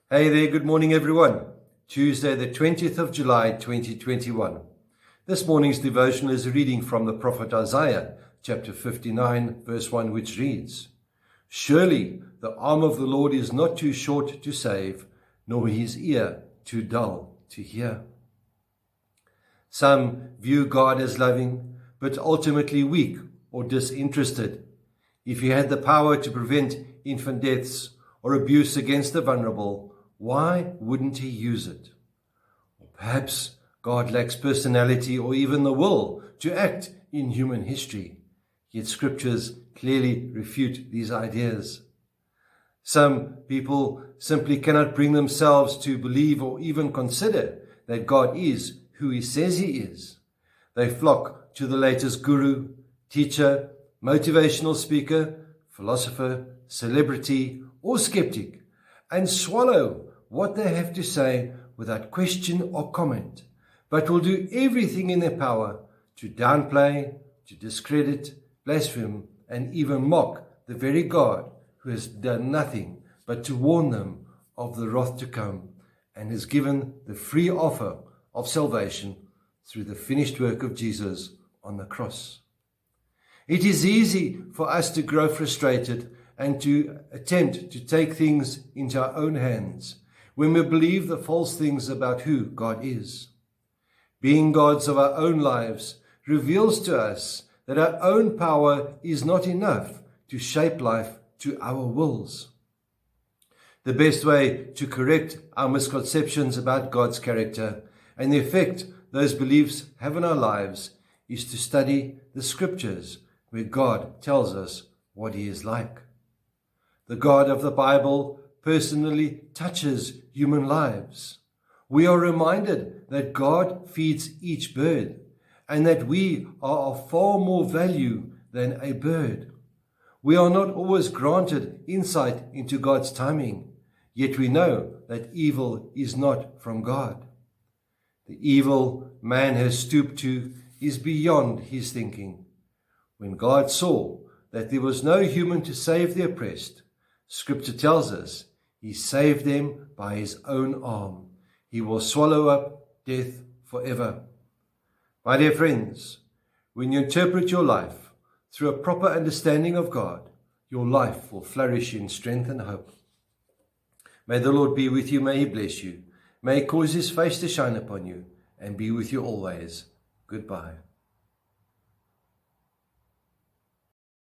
Hey there, good morning everyone. Tuesday the 20th of July 2021. This morning's devotional is a reading from the prophet Isaiah, chapter 59, verse 1, which reads, "Surely the arm of the Lord is not too short to save, nor his ear too dull to hear." Some view God as loving, but ultimately weak or disinterested. If he had the power to prevent infant deaths or abuse against the vulnerable, why wouldn't he use it? Or perhaps God lacks personality or even the will to act in human history. Yet scriptures clearly refute these ideas. Some people simply cannot bring themselves to believe or even consider that God is who he says he is. They flock to the latest guru, teacher, motivational speaker, philosopher, celebrity, or skeptic, and swallow what they have to say without question or comment, but will do everything in their power to downplay, to discredit, blaspheme, and even mock the very God who has done nothing but to warn them of the wrath to come and has given the free offer of salvation through the finished work of Jesus on the cross. It is easy for us to grow frustrated and to attempt to take things into our own hands when we believe the false things about who God is. Being gods of our own lives reveals to us that our own power is not enough to shape life to our wills. The best way to correct our misconceptions about God's character and the effect those beliefs have on our lives is to study the scriptures where God tells us what he is like. The God of the Bible personally touches human lives. We are reminded that God feeds each bird and that we are of far more value than a bird. We are not always granted insight into God's timing, yet we know that evil is not from God. The evil man has stooped to is beyond his thinking. When God saw that there was no human to save the oppressed, Scripture tells us he saved them by his own arm. He will swallow up death forever. My dear friends, when you interpret your life through a proper understanding of God, your life will flourish in strength and hope. May the Lord be with you. May he bless you. May he cause his face to shine upon you and be with you always. Goodbye.